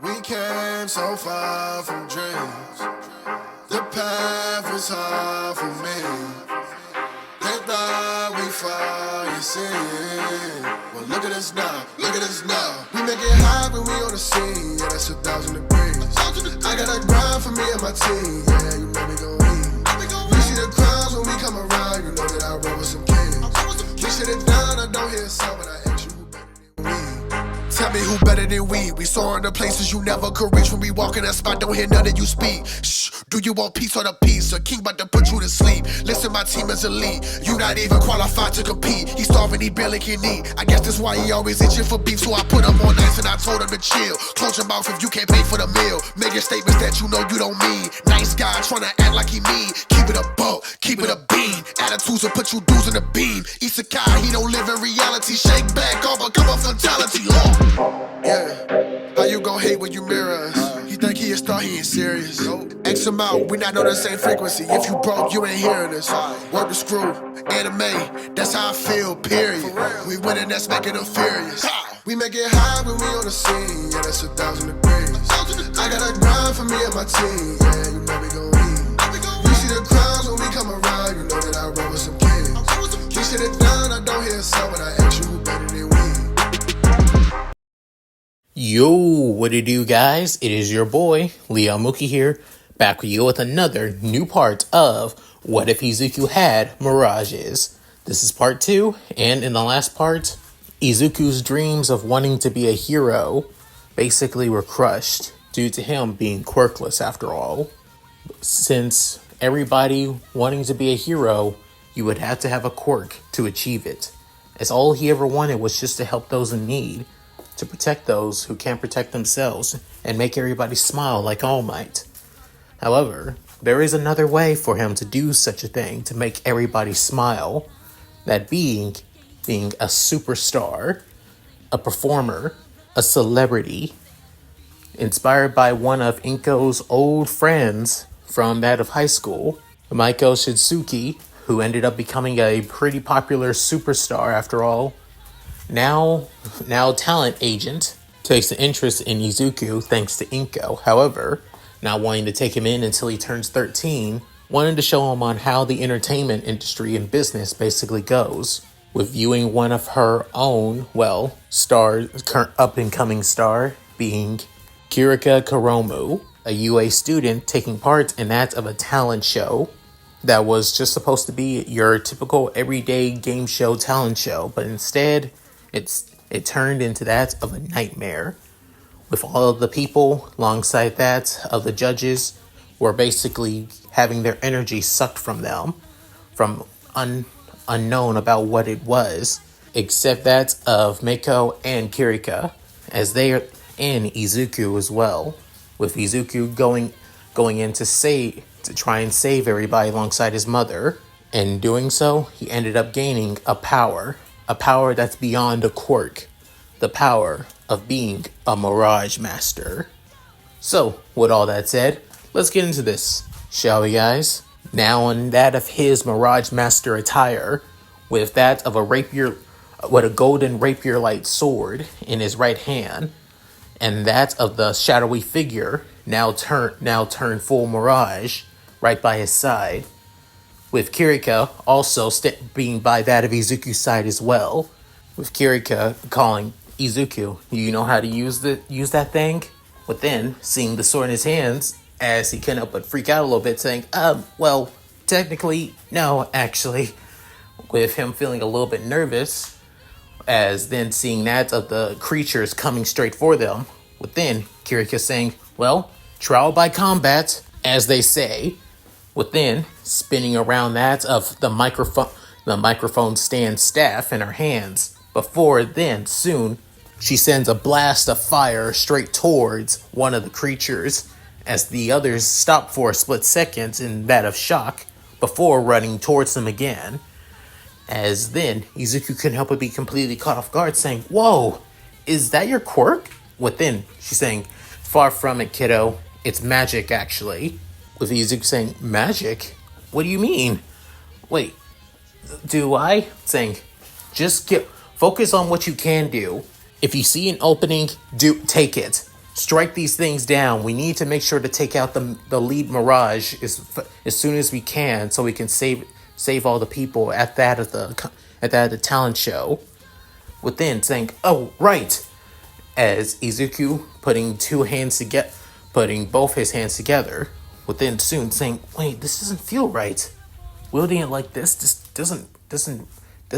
We came so far from dreams. The path was hard for me. They thought we fall, you see. Well, look at us now, look at us now. We make it hot when we on the scene. Yeah, that's 1,000 degrees. I got a grind for me and my team. Yeah, you know we gon' eat. You see the crowds when we come around. You know that I roll with some kings. We sit it down, I don't hear a sound, but I ask you who better than we. Tell me who better than we. We soaring to places you never could reach. When we walk in that spot, don't hear none of you speak. Shh, do you want peace or the peace? A king about to put you to sleep. Listen, my team is elite. You not even qualified to compete. He starving, he barely can eat. I guess that's why he always itching for beef. So I put him on ice and I told him to chill. Close your mouth if you can't pay for the meal. Making statements that you know you don't mean. Nice guy trying to act like he mean. Keep it a buck, keep it a bean. Attitudes will put you dudes in the beam. Izuku, he don't live in reality. Shake back, all become a fatality. Yeah, how you gon' hate when you mirror us? He think he a star, he ain't serious. X him out, we not on the same frequency. If you broke, you ain't hearing us. Work the screw, anime, that's how I feel, period. We winning, that's making them furious. We make it high when we on the scene, yeah, that's 1,000 degrees. I got a grind for me and my team, yeah, you know we gon' eat. You see the crowds when we come around, you know that I roll with some kings. We sit it down, I don't hear a sound, but I ask you who better than we. Yo, what it do, guys? It is your boy, Leo Mookie here, back with you with another new part of What If Izuku Had Mirages. This is part 2, and in the last part, Izuku's dreams of wanting to be a hero basically were crushed due to him being quirkless after all. Since everybody wanting to be a hero, you would have to have a quirk to achieve it, as all he ever wanted was just to help those in need, to protect those who can't protect themselves, and make everybody smile like All Might. However, there is another way for him to do such a thing, to make everybody smile, that being a superstar, a performer, a celebrity, inspired by one of Inko's old friends from that of high school, Maiko Shitsuki, who ended up becoming a pretty popular superstar after all. Now talent agent takes an interest in Izuku thanks to Inko. However, not wanting to take him in until he turns 13, wanted to show him on how the entertainment industry and business basically goes, with viewing one of her own, current up-and-coming star, being Kirika Kuromu, a UA student taking part in that of a talent show that was just supposed to be your typical everyday game show talent show, but instead it turned into that of a nightmare, with all of the people alongside that of the judges were basically having their energy sucked from them, from unknown about what it was, except that of Mako and Kirika, as they are in Izuku as well, with Izuku going in to try and save everybody alongside his mother. In doing so, he ended up gaining a power that's beyond a quirk, the power of being a Mirage Master. So, with all that said, let's get into this, shall we, guys? Now, in that of his Mirage Master attire, with that of a golden rapier-like sword in his right hand, and that of the shadowy figure, now turned full Mirage, right by his side, with Kirika also being by that of Izuku's side as well, with Kirika calling Izuku, you know how to use that thing? But then, seeing the sword in his hands, as he couldn't help but freak out a little bit, saying, well, technically, no, actually, with him feeling a little bit nervous, as then seeing that of the creatures coming straight for them, with then Kirika saying, well, trial by combat, as they say, within spinning around that of the microphone stand staff in her hands, before then soon she sends a blast of fire straight towards one of the creatures, as the others stop for a split second in that of shock before running towards them again, as then Izuku couldn't help but be completely caught off guard, saying, whoa, is that your quirk? Within she's saying, far from it, kiddo, it's magic actually. With Izuku saying, magic? What do you mean? Wait, do I? Saying, just focus on what you can do. If you see an opening, take it. strike these things down. We need to make sure to take out the lead Mirage as soon as we can, so we can save all the people at the talent show. Within saying, "Oh, right," as Izuku putting both his hands together. Within soon saying, "Wait, this doesn't feel right. Wielding it like this just doesn't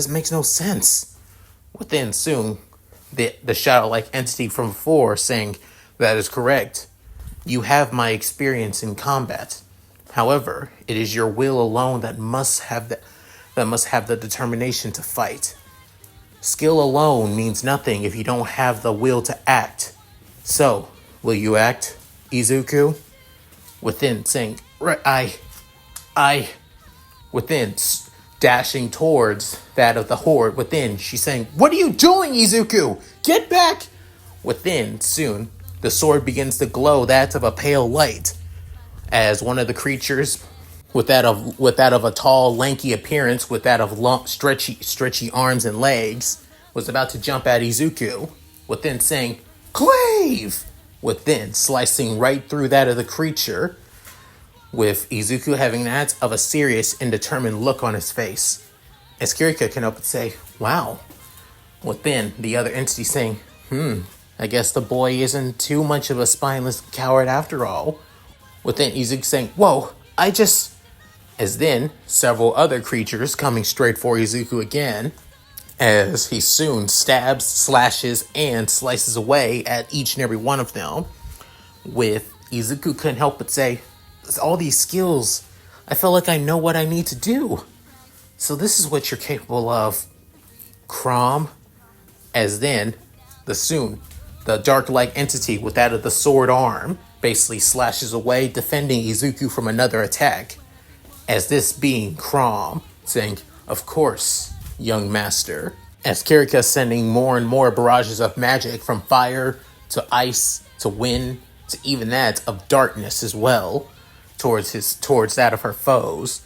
makes no sense." Within soon, the shadow-like entity from before saying, "That is correct. You have my experience in combat. However, it is your will alone that must have the determination to fight. Skill alone means nothing if you don't have the will to act. So, will you act, Izuku?" Within saying, "Right, I," within dashing towards that of the horde. Within, she's saying, "What are you doing, Izuku? Get back!" Within, soon, the sword begins to glow that of a pale light, as one of the creatures, with that of a tall, lanky appearance, with that of long, stretchy arms and legs, was about to jump at Izuku. Within saying, "Clave!" Within slicing right through that of the creature, with Izuku having that of a serious and determined look on his face. As Kirika can help but say, "Wow." Within, the other entity saying, "I guess the boy isn't too much of a spineless coward after all." Within, Izuku saying, "Whoa, as then, several other creatures coming straight for Izuku again, as he soon stabs, slashes, and slices away at each and every one of them. With Izuku couldn't help but say, "All these skills, I feel like I know what I need to do. So this is what you're capable of, Chrom." As then, the dark-like entity with that of the sword arm basically slashes away, defending Izuku from another attack. As this being Chrom, saying, "Of course, young master." As Kirika sending more and more barrages of magic, from fire to ice to wind to even that of darkness as well, towards that of her foes.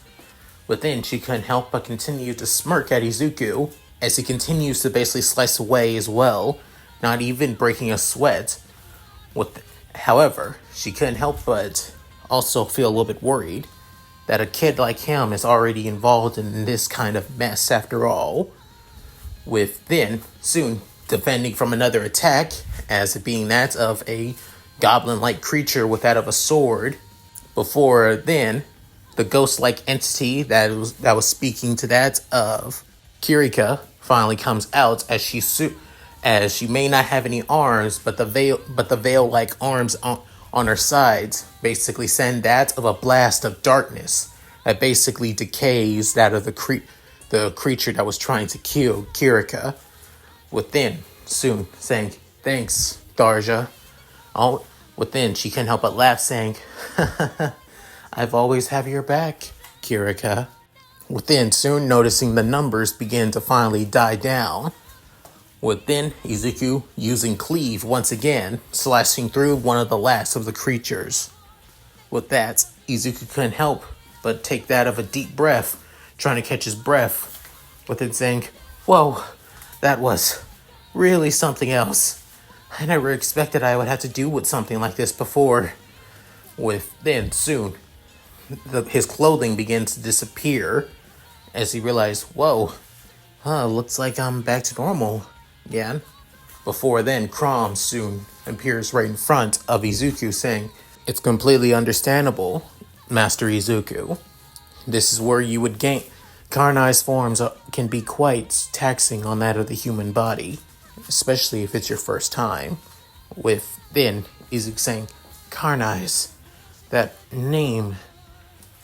Within, she couldn't help but continue to smirk at Izuku as he continues to basically slice away as well, not even breaking a sweat. However, she couldn't help but also feel a little bit worried that a kid like him is already involved in this kind of mess after all. With then, soon, defending from another attack, as it being that of a goblin-like creature with that of a sword. Before then, the ghost-like entity that was speaking to that of Kirika finally comes out, as she may not have any arms, but the veil-like arms on her sides basically send that of a blast of darkness that basically decays that of the creature that was trying to kill Kirika. Within, soon saying, "Thanks, Tharja." Within, she can't help but laugh, saying, "I've always have your back, Kirika." Within, soon noticing the numbers begin to finally die down. Within, Izuku using Cleave once again, slashing through one of the last of the creatures. With that, Izuku couldn't help but take that of a deep breath, trying to catch his breath, within saying, "Whoa, that was really something else. I never expected I would have to deal with something like this before." With then, soon, his clothing begins to disappear as he realized, "Whoa, looks like I'm back to normal again." Before then, Chrom soon appears right in front of Izuku, saying, "It's completely understandable, Master Izuku. This is where you would gain. Karnai's forms can be quite taxing on that of the human body, especially if it's your first time." With then, Izuku saying, "Karnai's, that name,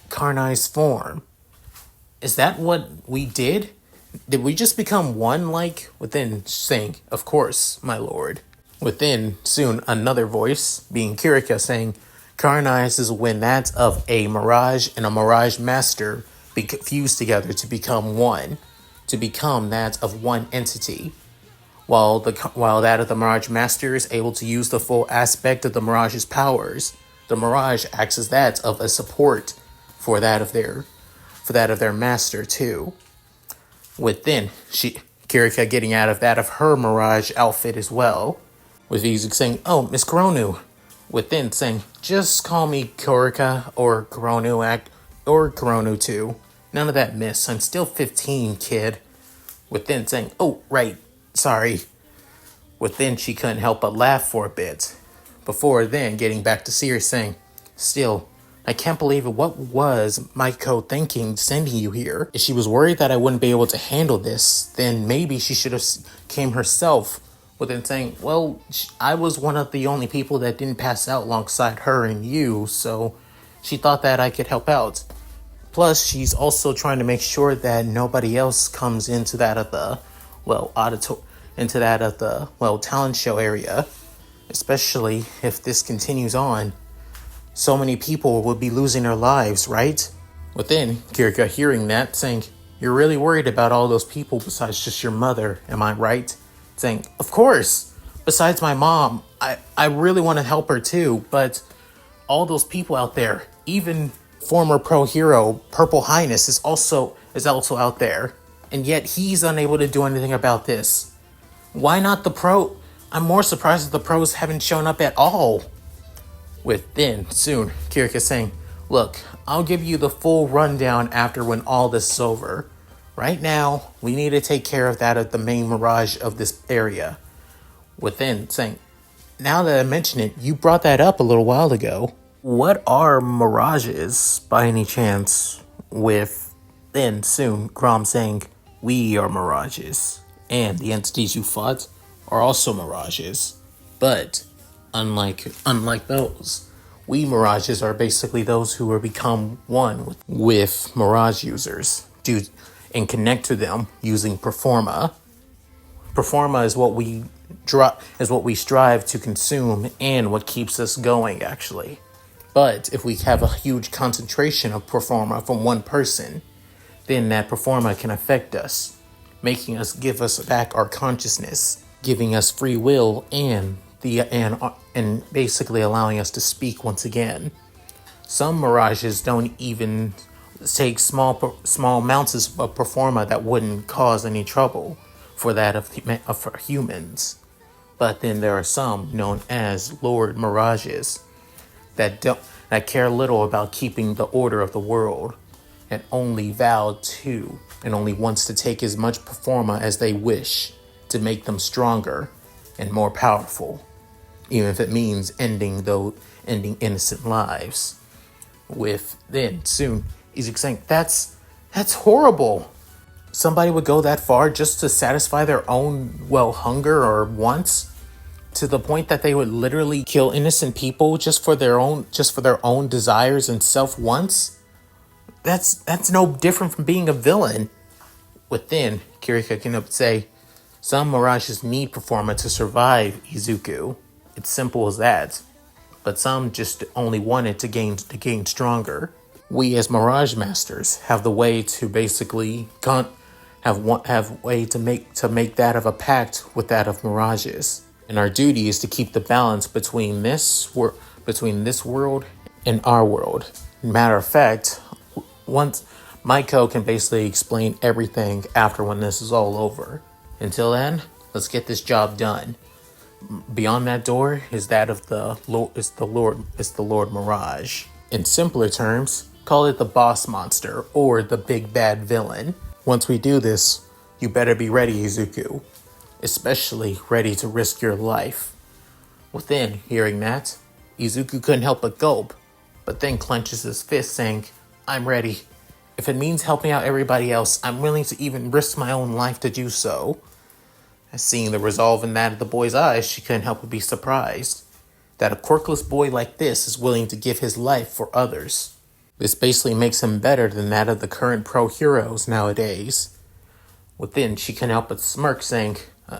Karnai's form. Is that what we did? Did we just become one, like?" Within saying, "Of course, my lord." Within, soon, another voice, being Kirika, saying, "Karnai's is when that of a Mirage and a Mirage Master be fused together to become one, to become that of one entity. While that of the Mirage Master is able to use the full aspect of the Mirage's powers, the Mirage acts as that of a support for that of their master too." Within, Kirika getting out of that of her Mirage outfit as well, with Izuku saying, "Oh, Miss Kuronu," with then saying, "Just call me Korika or Kuronu too. None of that, miss. I'm still 15, kid." With then saying, "Oh, right, sorry." With then she couldn't help but laugh for a bit, before then getting back to serious saying, "Still, I can't believe it. What was Maiko thinking sending you here? If she was worried that I wouldn't be able to handle this, then maybe she should have came herself." Within saying, "Well, I was one of the only people that didn't pass out alongside her and you, so she thought that I could help out. Plus, she's also trying to make sure that nobody else comes into that of the, talent show area, especially if this continues on. So many people would be losing their lives, right?" Within, Kirika hearing that, saying, "You're really worried about all those people besides just your mother, am I right?" Saying, "Of course! Besides my mom, I really want to help her too, but all those people out there, even former pro hero Purple Highness is also out there, and yet he's unable to do anything about this. Why not the pro? I'm more surprised that the pros haven't shown up at all." With then, soon, Kirika saying, "Look, I'll give you the full rundown after when all this is over. Right now, we need to take care of that at the main Mirage of this area." Within saying, "Now that I mention it, you brought that up a little while ago. What are Mirages, by any chance?" With then, soon, Grom saying, "We are Mirages, and the entities you fought are also Mirages. But unlike those, we Mirages are basically those who are become one with Mirage users and connect to them using Performa. Performa is what we strive to consume and what keeps us going, actually. But if we have a huge concentration of Performa from one person, then that Performa can affect us, making us give us back our consciousness, giving us free will and basically allowing us to speak once again. Some Mirages don't even take small amounts of Performa that wouldn't cause any trouble for humans. But then there are some known as Lord Mirages that care little about keeping the order of the world and only wants to take as much Performa as they wish to make them stronger and more powerful, even if it means ending innocent lives. With then soon Izuku saying, that's horrible. Somebody would go that far just to satisfy their own hunger or wants, to the point that they would literally kill innocent people just for their own desires and self wants. That's no different from being a villain. Within, Kirika can say, "Some Mirages need Performa to survive, Izuku. It's simple as that. But some just only want it to gain stronger. We as Mirage Masters have the way to basically make that of a pact with that of Mirages. And our duty is to keep the balance between this world and our world. Matter of fact, once Maiko can basically explain everything after when this is all over. Until then, let's get this job done. Beyond that door is the Lord Mirage. In simpler terms, call it the boss monster or the big bad villain. Once we do this, you better be ready, Izuku. Especially ready to risk your life." Within, hearing that, Izuku couldn't help but gulp, but then clenches his fist saying, "I'm ready. If it means helping out everybody else, I'm willing to even risk my own life to do so." Seeing the resolve in that of the boy's eyes, she couldn't help but be surprised that a quirkless boy like this is willing to give his life for others. This basically makes him better than that of the current pro heroes nowadays. Within, she couldn't help but smirk, saying,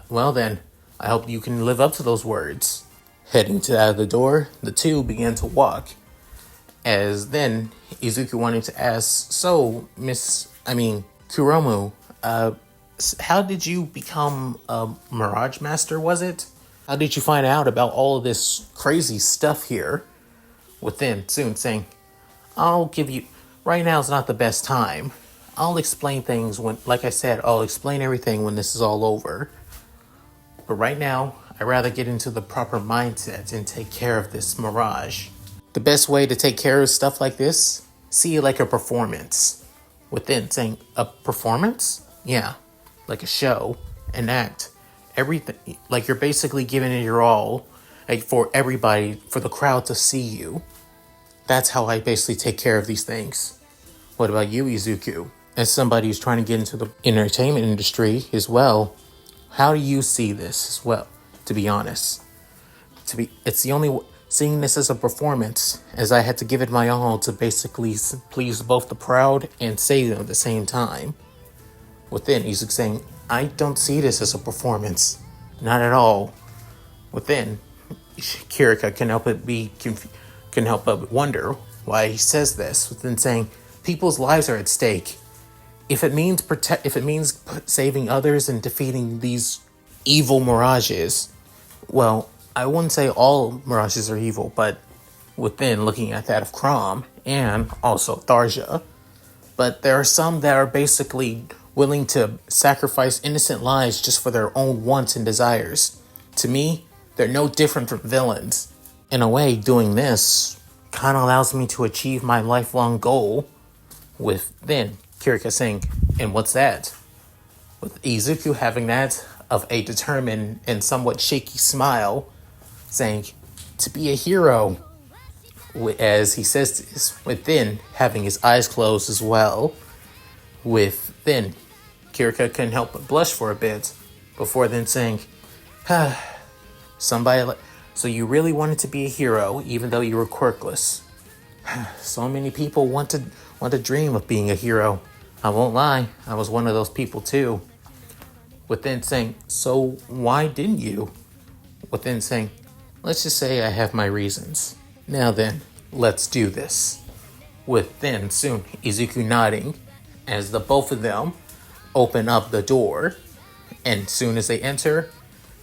"Well then, I hope you can live up to those words." Heading out of the door, the two began to walk. As then, Izuku wanted to ask, "So, Kuromu, how did you become a Mirage Master, was it? How did you find out about all of this crazy stuff here?" Within, soon saying, right now is not the best time. I'll explain things I'll explain everything when this is all over. But right now, I'd rather get into the proper mindset and take care of this Mirage. The best way to take care of stuff like this, see it like a performance. Within saying, a performance? Yeah, like a show, an act, everything. Like you're basically giving it your all, like for everybody, for the crowd to see you. That's how I basically take care of these things. What about you, Izuku? As somebody who's trying to get into the entertainment industry as well, how do you see this as well? To be honest, it's the only seeing this as a performance, as I had to give it my all to basically please both the crowd and save them at the same time. Within, Izuku saying, I don't see this as a performance, not at all. Within, Kirika can help but wonder why he says this. Within saying, people's lives are at stake. If it means saving others and defeating these evil Mirages, well, I wouldn't say all Mirages are evil, but within looking at that of Chrom and also Tharja, but there are some that are basically willing to sacrifice innocent lives just for their own wants and desires. To me, they're no different from villains. In a way, doing this kind of allows me to achieve my lifelong goal. With then Kirika saying, and what's that? With Izuku having that of a determined and somewhat shaky smile, saying, to be a hero. As he says this, within having his eyes closed as well. With then, Kirika couldn't help but blush for a bit, before then saying, so you really wanted to be a hero, even though you were quirkless. So many people want to dream of being a hero. I won't lie, I was one of those people too. Within saying, so why didn't you? Within saying, let's just say I have my reasons. Now then, let's do this. Within soon, Izuku nodding, as the both of them open up the door, and soon as they enter,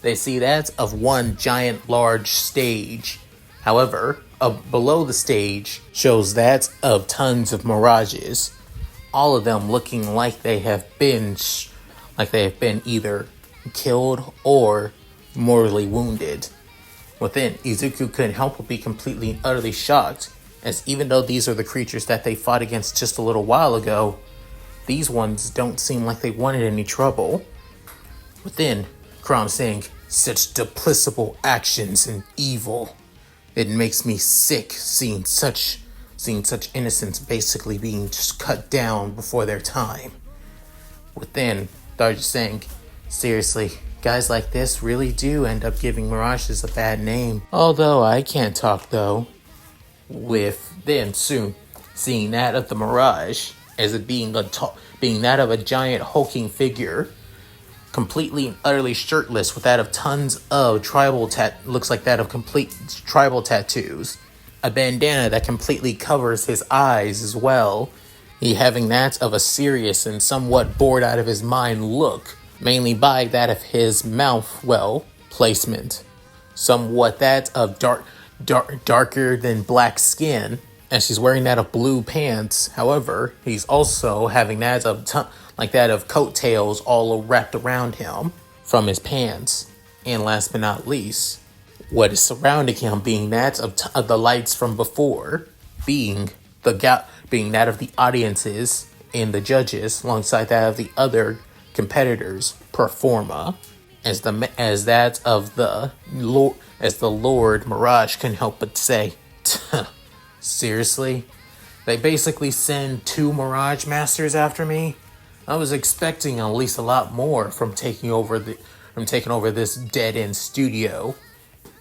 they see that of one giant large stage. However, below the stage shows that of tons of Mirages, all of them looking like they have been either killed or mortally wounded. Within, Izuku couldn't help but be completely and utterly shocked, as even though these are the creatures that they fought against just a little while ago, these ones don't seem like they wanted any trouble. Within, Chrom saying, such duplicitable actions and evil. It makes me sick seeing such innocents basically being just cut down before their time. Within, Tharja saying, seriously, guys like this really do end up giving Mirages a bad name. Although I can't talk though. With then soon seeing that of the Mirage as it being that of a giant hulking figure, completely and utterly shirtless, with that of tons of looks like that of complete tribal tattoos, a bandana that completely covers his eyes as well. He having that of a serious and somewhat bored out of his mind look, mainly by that of his mouth, placement. Somewhat that of darker than black skin, and she's wearing that of blue pants. However, he's also having that of that of coattails all wrapped around him from his pants. And last but not least, what is surrounding him being that of the lights from before, being that of the audiences and the judges, alongside that of the other competitors, pro forma, as the Lord Mirage couldn't help but say, seriously? They basically send 2 Mirage Masters after me? I was expecting at least a lot more from taking over this dead-end studio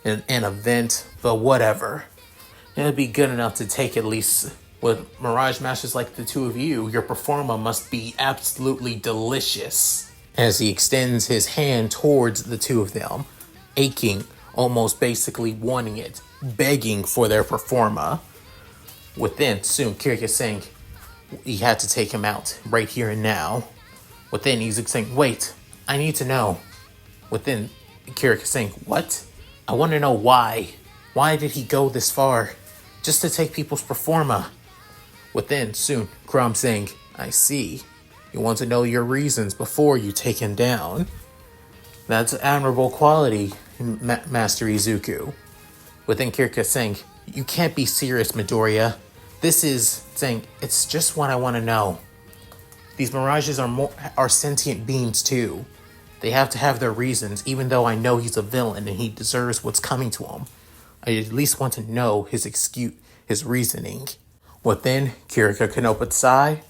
in an event, but whatever. It'd be good enough to take at least. With Mirage Masters like the 2 of you, your performa must be absolutely delicious. As he extends his hand towards the 2 of them, aching, almost basically wanting it, begging for their performa. Within, soon Kirika saying he had to take him out right here and now. Within, Izuku saying, wait, I need to know. Within, Kirika saying, what? I want to know why. Why did he go this far? Just to take people's performa. Within, soon, Chrom saying, I see. You want to know your reasons before you take him down. That's an admirable quality, Master Izuku. Within Kirika saying, you can't be serious, Midoriya. This is saying, it's just what I want to know. These Mirages are sentient beings too. They have to have their reasons, even though I know he's a villain and he deserves what's coming to him. I at least want to know his excuse, his reasoning. Within, Kirika can open sigh.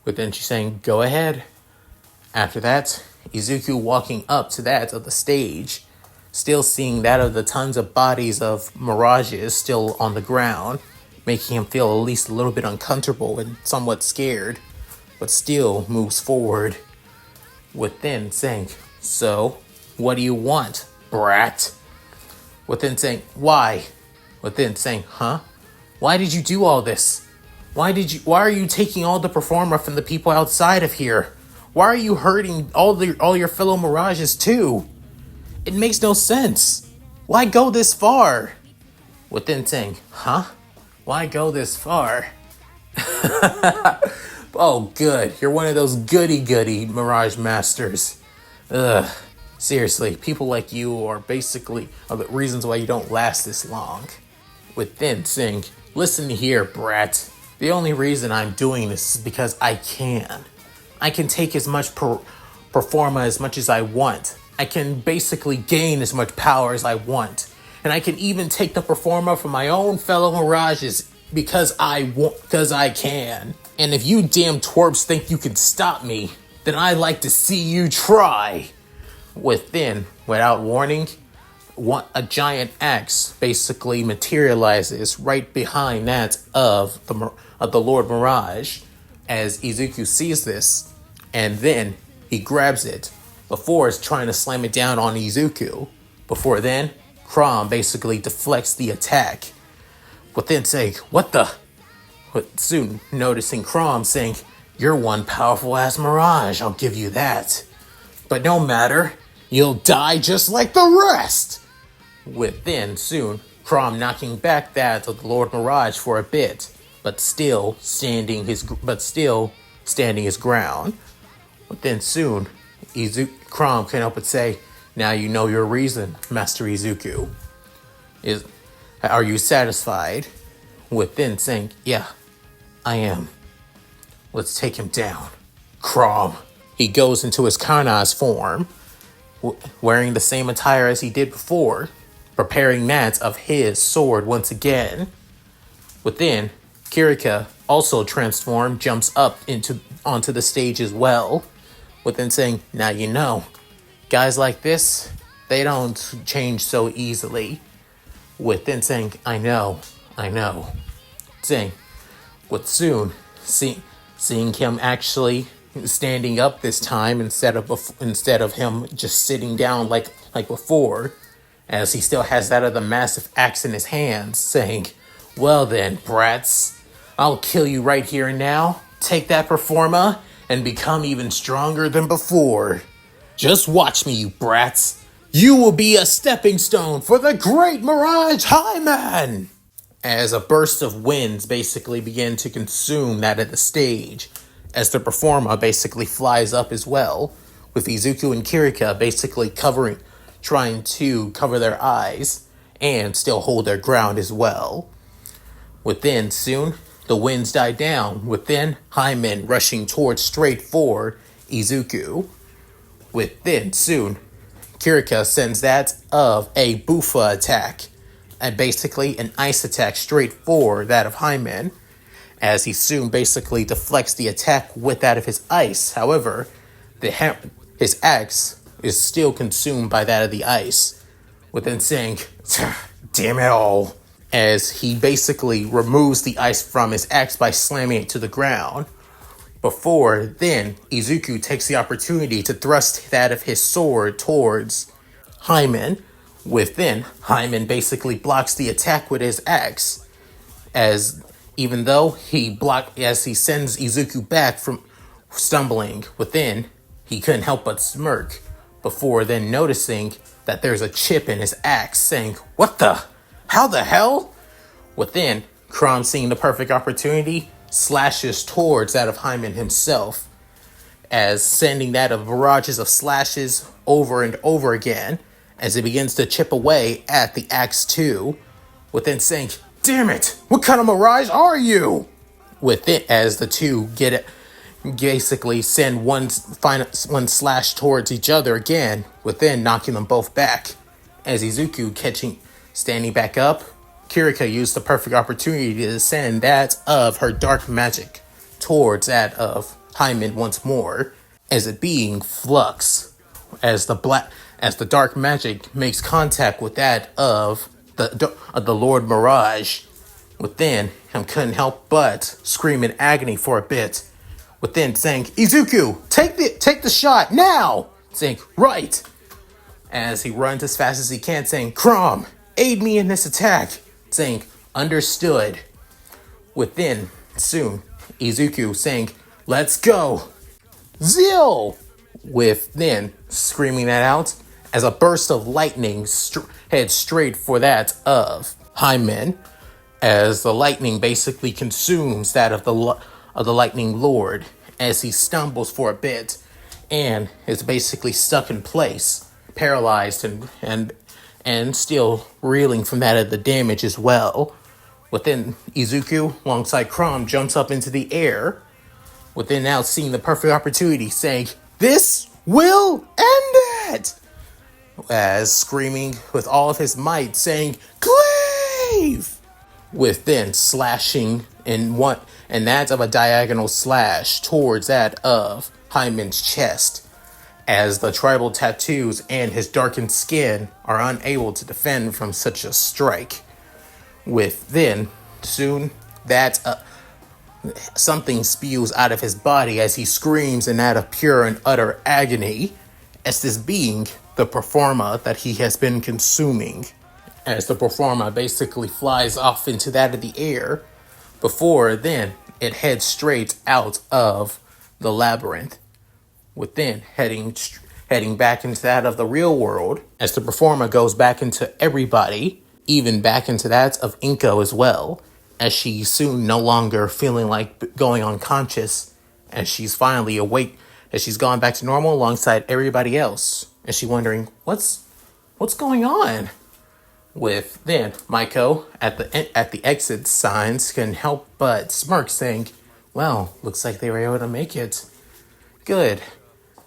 Within, she's saying, go ahead. After that, Izuku walking up to that of the stage, still seeing that of the tons of bodies of Mirages still on the ground, making him feel at least a little bit uncomfortable and somewhat scared, but still moves forward. Within saying, so, what do you want, brat? Within saying, why? Within saying, huh? Why did you do all this? Why are you taking all the performer from the people outside of here? Why are you hurting all your fellow Mirages too? It makes no sense. Why go this far? Within saying, huh? Why go this far? Oh, good. You're one of those goody-goody Mirage Masters. Ugh. Seriously, people like you are basically the reasons why you don't last this long. Within saying, listen here, brat. The only reason I'm doing this is because I can. I can take as much performa as much as I want. I can basically gain as much power as I want. And I can even take the performa from my own fellow Mirages because I can. And if you damn twerps think you can stop me, then I'd like to see you try. Within, without warning, a giant axe basically materializes right behind that of the Lord Mirage as Izuku sees this, and then he grabs it before it's trying to slam it down on Izuku. Before then, Chrom basically deflects the attack. Within saying, what the? But soon noticing Chrom saying, you're one powerful ass Mirage, I'll give you that. But no matter, you'll die just like the rest. Within soon, Chrom knocking back that of the Lord Mirage for a bit, but still standing his ground. Within soon, Chrom can help but say, now you know your reason, Master Izuku. Are you satisfied? Within saying, yeah, I am. Let's take him down. Chrom. He goes into his Kanaz form, wearing the same attire as he did before, preparing that of his sword once again. Within, Kirika, also transformed, jumps up onto the stage as well. Within saying, now you know, guys like this, they don't change so easily. Within saying, I know. Saying, with soon, seeing him actually standing up this time instead of him just sitting down like before, as he still has that other massive axe in his hands, saying, well then, brats, I'll kill you right here and now, take that performa, and become even stronger than before. Just watch me, you brats. You will be a stepping stone for the great Mirage Highman! As a burst of winds basically begin to consume that at the stage, as the performa basically flies up as well, with Izuku and Kirika basically trying to cover their eyes, and still hold their ground as well. Within, soon, the winds die down, within, Hymen rushing towards straight for Izuku. Within, soon, Kirika sends that of a Bufa attack, and basically an ice attack straight for that of Hymen, as he soon basically deflects the attack with that of his ice. However, his axe is still consumed by that of the ice, within saying, damn it all, as he basically removes the ice from his axe by slamming it to the ground. Before then, Izuku takes the opportunity to thrust that of his sword towards Hymen. Within, Hymen basically blocks the attack with his axe, as even though as he sends Izuku back from stumbling within, he couldn't help but smirk, before then noticing that there's a chip in his axe, saying, what the? How the hell? Within, Chrom, seeing the perfect opportunity, slashes towards that of Hymen himself, as sending that of barrages of slashes over and over again, as he begins to chip away at the Axe 2, within saying, "Damn it, what kind of Mirage are you?" With it, as the two get it, basically send one slash towards each other again, within knocking them both back. As Izuku standing back up, Kirika used the perfect opportunity to send that of her dark magic towards that of Hyman once more, as it being flux, as the dark magic makes contact with that of the Lord Mirage. Within, him couldn't help but scream in agony for a bit. Within saying, "Izuku, take the shot now!" Saying, "Right!" As he runs as fast as he can, saying, "Chrom, aid me in this attack!" Saying, "Understood." Within, soon, Izuku saying, "Let's go!" Zeal! Within, screaming that out, as a burst of lightning heads straight for that of Hyman, as the lightning basically consumes that of the Lightning Lord, as he stumbles for a bit and is basically stuck in place, paralyzed and still reeling from that of the damage as well. Within, Izuku, alongside Chrom, jumps up into the air, within now seeing the perfect opportunity, saying, "This will end it!" As screaming with all of his might, saying, "Cleave!" Within slashing in one, and that of a diagonal slash towards that of Hyman's chest, as the tribal tattoos and his darkened skin are unable to defend from such a strike. Within, soon that something spews out of his body as he screams in that of pure and utter agony, as this being the performer that he has been consuming. As the performer basically flies off into that of the air, before then it heads straight out of the labyrinth, within heading back into that of the real world, as the performer goes back into everybody, even back into that of Inko as well, as she's soon no longer feeling like going unconscious, as she's finally awake, as she's gone back to normal alongside everybody else, and she's wondering, what's going on? With then Maiko at the exit signs can help but smirk, saying, "Well, looks like they were able to make it. Good.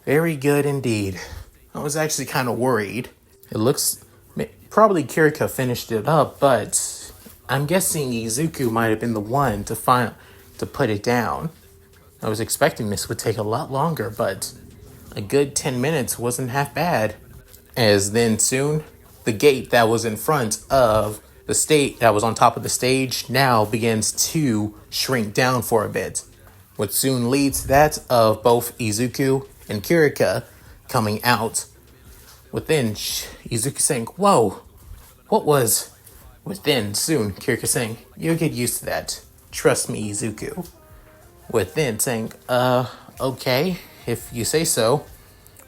Very good indeed." I was actually kind of worried. It looks probably Kirika finished it up, but I'm guessing Izuku might have been the one to put it down. I was expecting this would take a lot longer, but a good 10 minutes wasn't half bad. As then soon, the gate that was in front of the stage, that was on top of the stage, now begins to shrink down for a bit, which soon leads to that of both Izuku and Kirika coming out. Within, Izuku saying, "Whoa, what was?" Within, soon, Kirika saying, "You'll get used to that. Trust me, Izuku." Within, saying, okay, if you say so."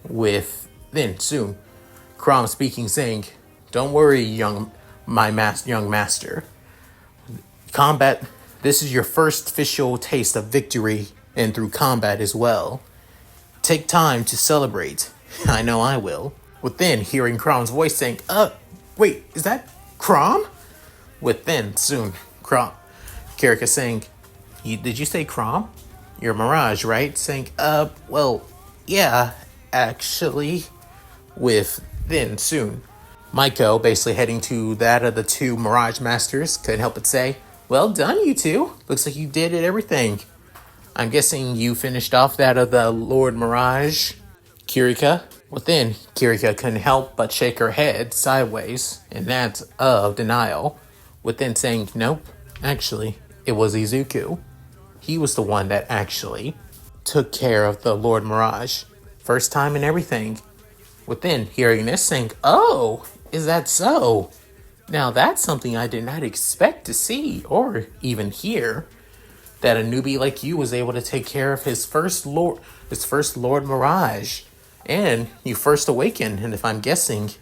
Within, soon, Chrom speaking, saying, "Don't worry, young master. Combat, this is your first official taste of victory, and through combat as well. Take time to celebrate. I know I will." Within, hearing Chrom's voice saying, wait, is that Chrom?" Within, soon, Kirika saying, "Did you say Chrom? You're Mirage, right?" Saying, well, yeah, actually." Within, soon, Maiko, basically heading to that of the two Mirage Masters, couldn't help but say, "Well done, you two. Looks like you did everything. I'm guessing you finished off that of the Lord Mirage, Kirika." Within, Kirika couldn't help but shake her head sideways in that of denial. Within, saying, "Nope, actually, it was Izuku. He was the one that actually took care of the Lord Mirage. First time and everything." Within, hearing this, saying, "Oh, is that so? Now that's something I did not expect to see or even hear. That a newbie like you was able to take care of his first Lord Mirage. And you first awakened, and if I'm guessing."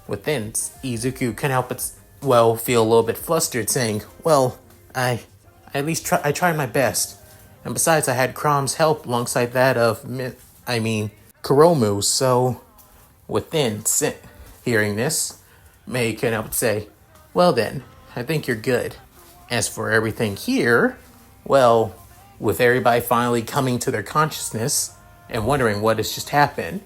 Within, Izuku couldn't help but, feel a little bit flustered, saying, "Well, I tried my best. And besides, I had Chrom's help alongside that of, Kuromu, so." Within, hearing this, May couldn't help but say, well then, I think you're good. As for everything here, well, with everybody finally coming to their consciousness and wondering what has just happened,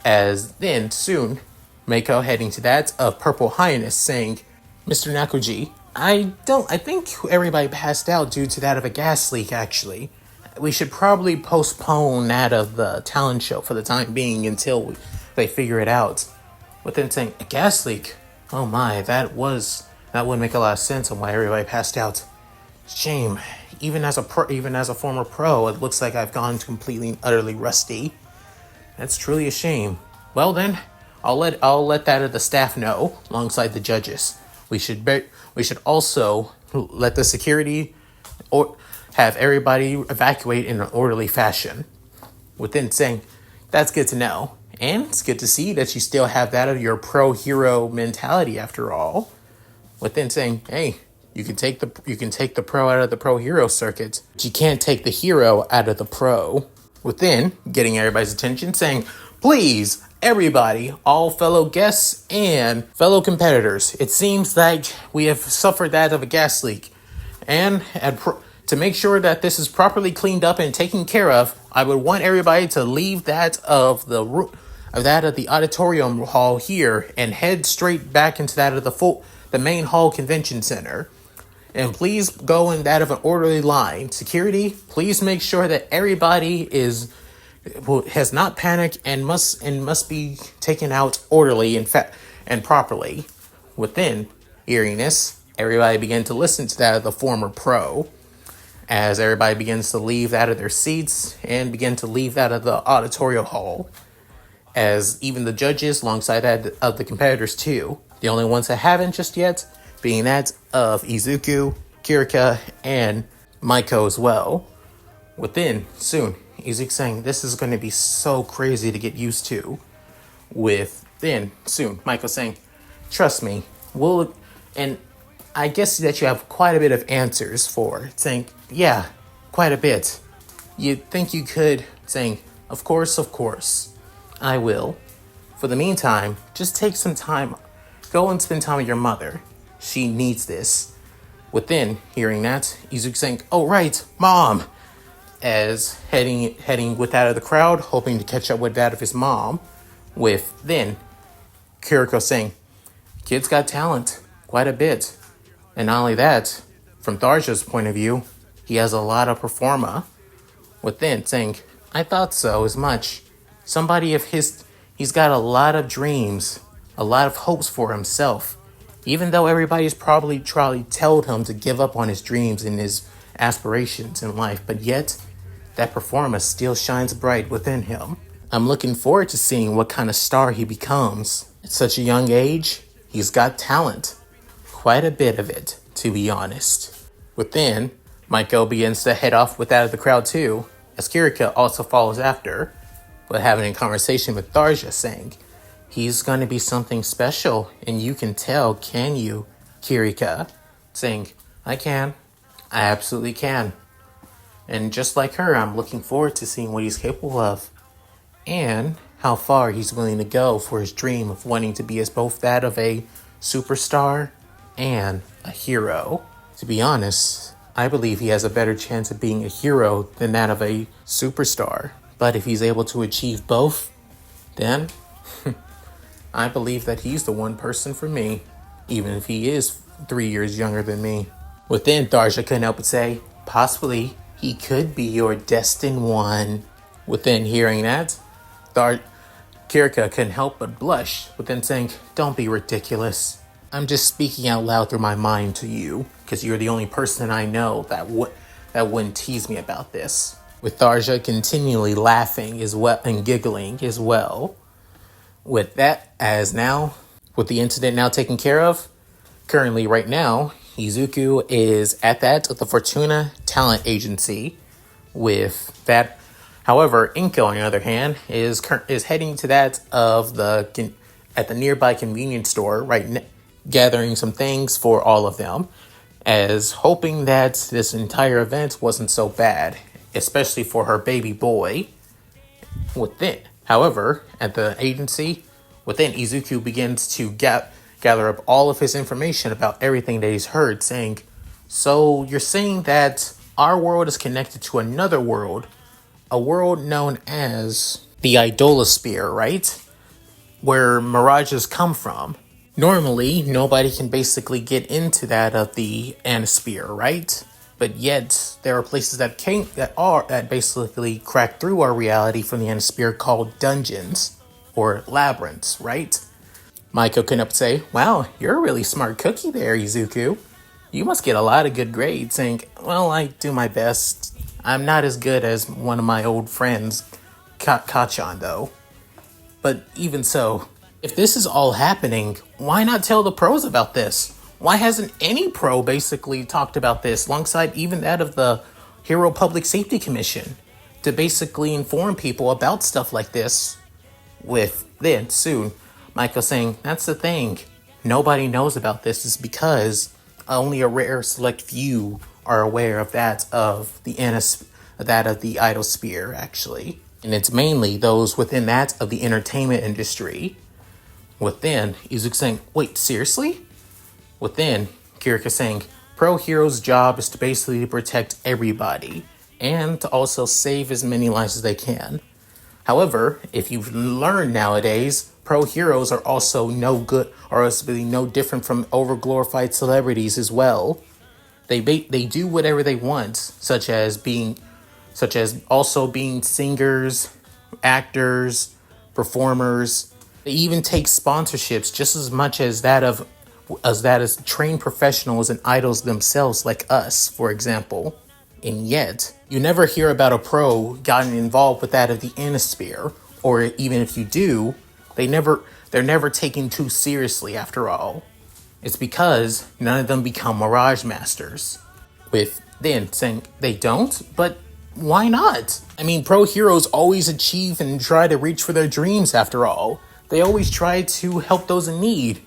as then soon, Mako heading to that of Purple Highness saying, Mr. Nakoji, I think everybody passed out due to that of a gas leak actually. We should probably postpone that of the talent show for the time being until they figure it out. But then saying, a gas leak? Oh my, that would make a lot of sense on why everybody passed out. Shame. Even as a former pro, it looks like I've gone completely and utterly rusty. That's truly a shame. Well then, I'll let that of the staff know alongside the judges. We should also let the security or have everybody evacuate in an orderly fashion. Within saying, that's good to know. And it's good to see that you still have that of your pro hero mentality after all. Within saying, hey, you can take the pro out of the pro hero circuit, but you can't take the hero out of the pro. Within getting everybody's attention, saying, please, everybody, all fellow guests and fellow competitors, it seems like we have suffered that of a gas leak. And to make sure that this is properly cleaned up and taken care of, I would want everybody to leave that of the auditorium hall here and head straight back into that of the main hall convention center. And please go in that of an orderly line. Security, please make sure that everybody has not panicked and must be taken out orderly and properly. Within hearing this, everybody began to listen to that of the former pro. As everybody begins to leave out of their seats and begin to leave out of the auditorium hall. As even the judges alongside that of the competitors too. The only ones that haven't just yet being that of Izuku, Kirika, and Maiko as well. Within soon, Izuku saying this is going to be so crazy to get used to. Within soon, Maiko saying, trust me, and I guess that you have quite a bit of answers for saying, yeah, quite a bit. You think you could, saying, of course, I will. For the meantime, just take some time, go and spend time with your mother. She needs this. Within hearing that, Izuku saying, oh right, mom, as heading with that of the crowd, hoping to catch up with that of his mom. With then Kiriko saying, kid's got talent, quite a bit. And not only that, from Tharja's point of view, he has a lot of performa. Within saying, I thought so as much. Somebody of he's got a lot of dreams, a lot of hopes for himself. Even though everybody's probably told him to give up on his dreams and his aspirations in life, but yet that performance still shines bright within him. I'm looking forward to seeing what kind of star he becomes. At such a young age, he's got talent. Quite a bit of it, to be honest. Within, Maiko begins to head off with that of the crowd too, as Kirika also follows after, but having a conversation with Tharja saying, he's going to be something special, and you can tell, can you, Kirika? Saying, I can. I absolutely can. And just like her, I'm looking forward to seeing what he's capable of. And how far he's willing to go for his dream of wanting to be as both that of a superstar and a hero. To be honest, I believe he has a better chance of being a hero than that of a superstar. But if he's able to achieve both, then I believe that he's the one person for me, even if he is 3 years younger than me. Within, Tharja couldn't help but say, possibly he could be your destined one. Within hearing that, Kirika couldn't help but blush, within saying, don't be ridiculous. I'm just speaking out loud through my mind to you, because you're the only person I know that wouldn't tease me about this. With Tharja continually laughing as well and giggling as well. With that, as now, with the incident now taken care of, currently right now, Izuku is at that of the Fortuna Talent Agency. With that, however, Inko, on the other hand, is heading to that of at the nearby convenience store, gathering some things for all of them, as hoping that this entire event wasn't so bad, especially for her baby boy. However, at the agency, Within, Izuku begins to gather up all of his information about everything that he's heard, saying, so you're saying that our world is connected to another world, a world known as the Idolsharper, right? Where Mirages come from. Normally, nobody can basically get into that of the Anosphere, right? But yet, there are places that basically crack through our reality from the Anosphere called dungeons or labyrinths, right? Maiko can up say, wow, you're a really smart cookie there, Izuku. You must get a lot of good grades, saying, well, I do my best. I'm not as good as one of my old friends, Kachan, though. But even so, if this is all happening, why not tell the pros about this? Why hasn't any pro basically talked about this alongside even that of the Hero Public Safety Commission to basically inform people about stuff like this? With then soon, Michael saying, that's the thing. Nobody knows about this is because only a rare select few are aware of that of the Idolsphere, actually. And it's mainly those within that of the entertainment industry. Within, Izuku saying, wait, seriously? Within, Kirika saying, pro hero's job is to basically protect everybody and to also save as many lives as they can. However, if you've learned nowadays, pro heroes are also no different from overglorified celebrities as well. They do whatever they want, such as also being singers, actors, performers. They even take sponsorships just as much as as trained professionals and idols themselves, like us, for example. And yet, you never hear about a pro gotten involved with that of the Anosphere, or even if you do, they're never taken too seriously after all. It's because none of them become Mirage Masters. With then saying they don't, but why not? I mean, pro heroes always achieve and try to reach for their dreams after all. They always try to help those in need.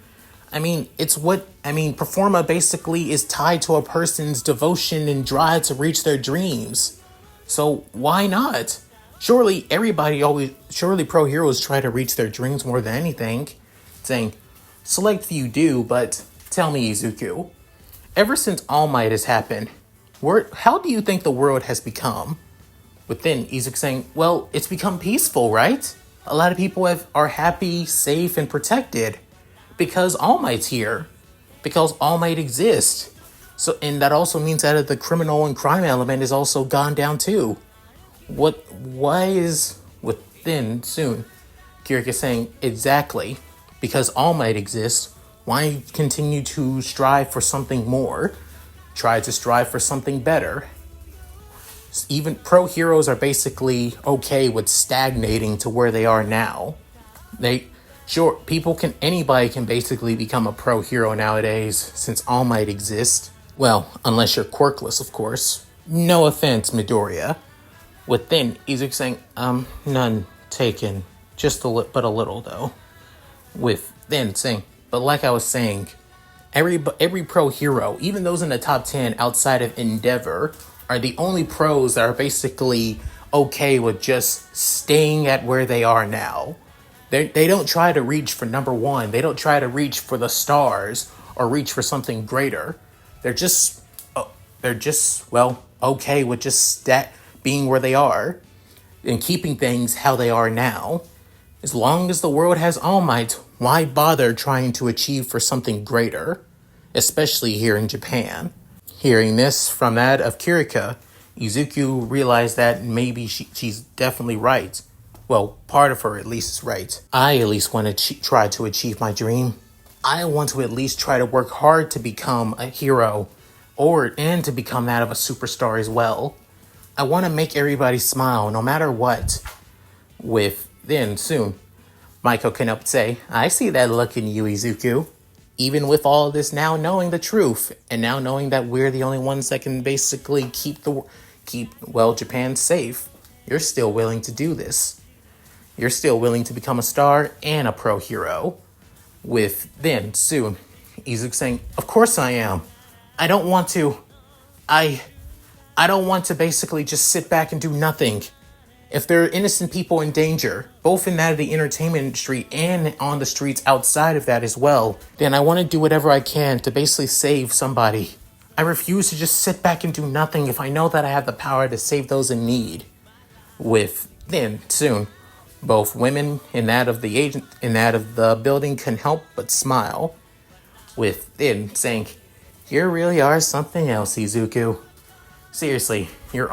I mean, Performa basically is tied to a person's devotion and drive to reach their dreams. So why not? Surely pro heroes try to reach their dreams more than anything. Saying, select few do, but tell me, Izuku, ever since All Might has happened, how do you think the world has become? Within, Izuku saying, well, it's become peaceful, right? A lot of people are happy, safe, and protected because All Might's here, because All Might exists. So, and that also means that the criminal and crime element is also gone down too. Why is within soon? Kirika saying, exactly, because All Might exists, why continue to strive for something more? Try to strive for something better. Even pro heroes are basically okay with stagnating to where they are now. Anybody can basically become a pro hero nowadays since All Might exists. Well, unless you're quirkless, of course. No offense, Midoriya. Within, Izuku saying, none taken. But a little though. With then saying, but like I was saying, every pro hero, even those in the top 10 outside of Endeavor, are the only pros that are basically okay with just staying at where they are now. They don't try to reach for number one. They don't try to reach for the stars or reach for something greater. They're just okay with just being where they are and keeping things how they are now. As long as the world has All Might, why bother trying to achieve for something greater? Especially here in Japan. Hearing this from that of Kirika, Izuku realized that maybe she's definitely right. Well, part of her at least is right. I at least want to try to achieve my dream. I want to at least try to work hard to become a hero, and to become that of a superstar as well. I want to make everybody smile no matter what. With then soon, Maiko can up say, I see that look in you, Izuku. Even with all this now knowing the truth, and now knowing that we're the only ones that can basically keep Japan safe, you're still willing to do this. You're still willing to become a star and a pro hero. With then soon, Izuku saying, of course I am. I don't want to basically just sit back and do nothing. if there are innocent people in danger, both in that of the entertainment industry and on the streets outside of that as well, then I want to do whatever I can to basically save somebody. I refuse to just sit back and do nothing if I know that I have the power to save those in need. With then soon, both women in that of the agent in that of the building can help but smile. With then saying, "You really are something else, Izuku. Seriously, you're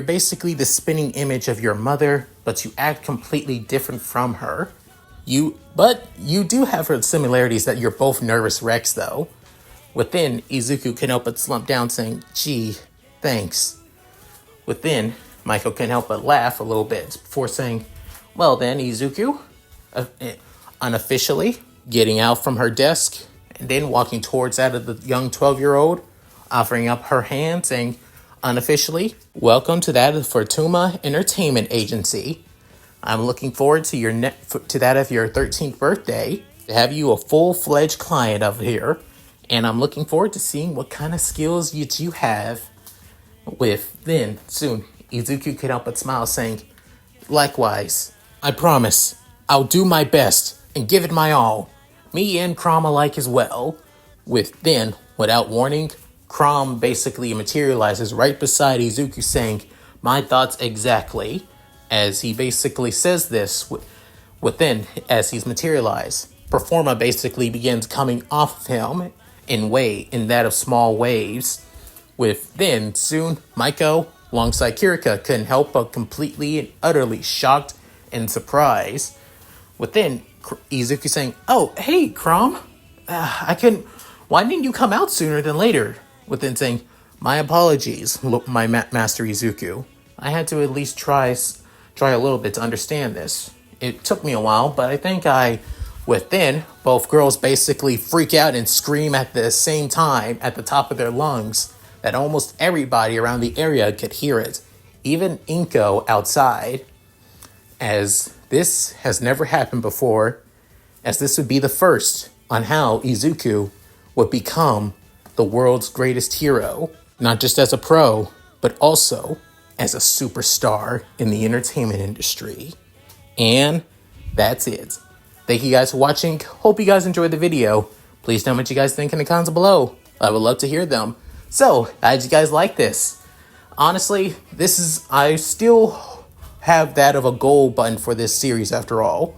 basically the spinning image of your mother, but you act completely different from her. But you do have her similarities that you're both nervous wrecks, though." Within, Izuku can help but slump down, saying, "Gee, thanks." Within, Michael can help but laugh a little bit before saying, "Well then, Izuku," unofficially getting out from her desk and then walking towards that of the young 12-year-old, offering up her hand, saying, unofficially, "Welcome to that of Fortuna Entertainment Agency. I'm looking forward to to that of your 13th birthday, to have you a full-fledged client of here, and I'm looking forward to seeing what kind of skills you have." With then, soon, Izuku could help but smile, saying, "Likewise, I promise, I'll do my best and give it my all. Me and Chrom alike as well." With then, without warning, Chrom basically materializes right beside Izuku, saying, "My thoughts exactly." As he basically says this, within, as he's materialized, Performa basically begins coming off of him in that of small waves. With then, soon, Maiko, alongside Kirika, couldn't help but completely and utterly shocked and surprised. Within, Izuku saying, "Oh, hey, Chrom. Why didn't you come out sooner than later?" Within saying, "My apologies, my Master Izuku. I had to at least try a little bit to understand this. It took me a while, but I think Within, both girls basically freak out and scream at the same time at the top of their lungs that almost everybody around the area could hear it, even Inko outside, as this has never happened before, as this would be the first on how Izuku would become the world's greatest hero, not just as a pro, but also as a superstar in the entertainment industry. And that's it. Thank you guys for watching. Hope you guys enjoyed the video. Please tell me what you guys think in the comments below. I would love to hear them. So, how did you guys like this? Honestly, I still have that of a goal button for this series after all.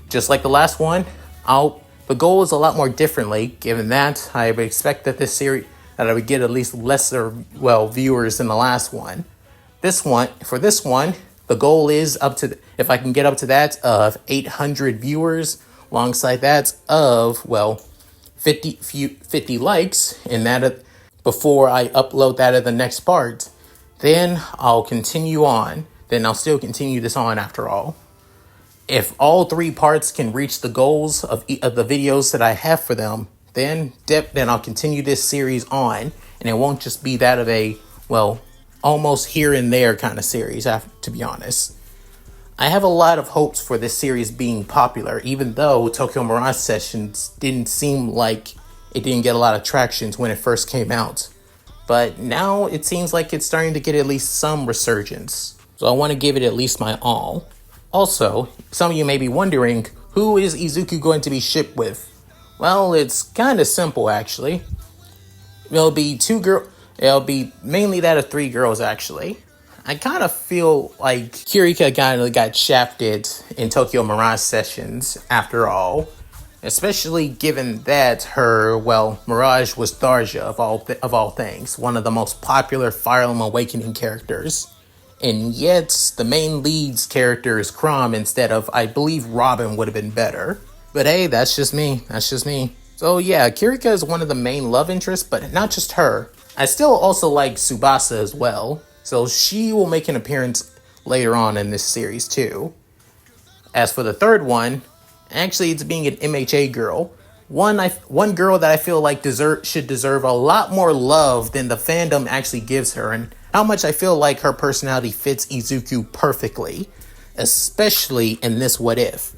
Just like the last one, the goal is a lot more differently, given that I would expect that this series, that I would get at least lesser, viewers than the last one. For this one, the goal is if I can get up to that of 800 viewers, alongside that of, 50 likes, and before I upload that of the next part, then I'll continue on. Then I'll still continue this on after all. If all 3 parts can reach the goals of the videos that I have for them, then I'll continue this series on, and it won't just be that of a, almost here and there kind of series, to be honest. I have a lot of hopes for this series being popular, even though Tokyo Mirage Sessions didn't seem like it didn't get a lot of traction when it first came out. But now it seems like it's starting to get at least some resurgence. So I want to give it at least my all. Also, some of you may be wondering, who is Izuku going to be shipped with? Well, it's kind of simple, actually. It'll be mainly that of 3 girls, actually. I kind of feel like Kirika kind of got shafted in Tokyo Mirage Sessions, after all. Especially given that her, Mirage was Tharja of all things. One of the most popular Fire Emblem Awakening characters. And yet, the main lead's character is Chrom instead of, I believe, Robin would have been better. But hey, that's just me. So yeah, Kirika is one of the main love interests, but not just her. I still also like Tsubasa as well. So she will make an appearance later on in this series too. As for the third one, actually it's being an MHA girl. One girl that I feel like should deserve a lot more love than the fandom actually gives her, and how much I feel like her personality fits Izuku perfectly, especially in this What If.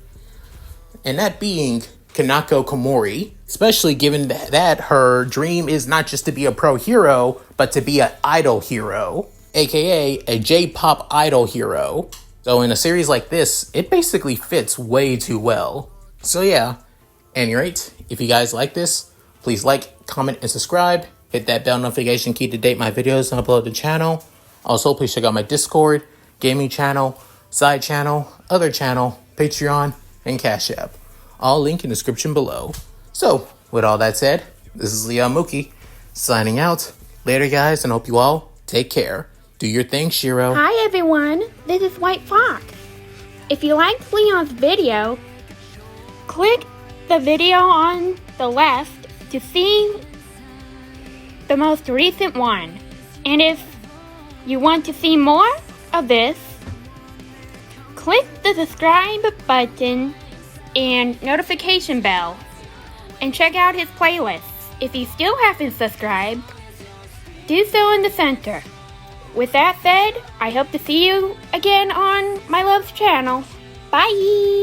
And that being Kanako Komori, especially given that her dream is not just to be a pro hero, but to be an idol hero. aka a J-pop idol hero. So in a series like this, it basically fits way too well. So yeah, at any rate, if you guys like this, please like, comment, and subscribe. Hit that bell notification key to date my videos and upload to the channel. Also, please check out my Discord, gaming channel, side channel, other channel, Patreon, and Cash App. All linked in the description below. So, with all that said, this is Leon Mookie, signing out. Later, guys, and hope you all take care. Do your thing, Shiro. Hi everyone, this is White Fox. If you liked Leon's video, click the video on the left to see the most recent one. And if you want to see more of this, click the subscribe button and notification bell and check out his playlists. If you still haven't subscribed, do so in the center. With that said, I hope to see you again on my love's channel. Bye!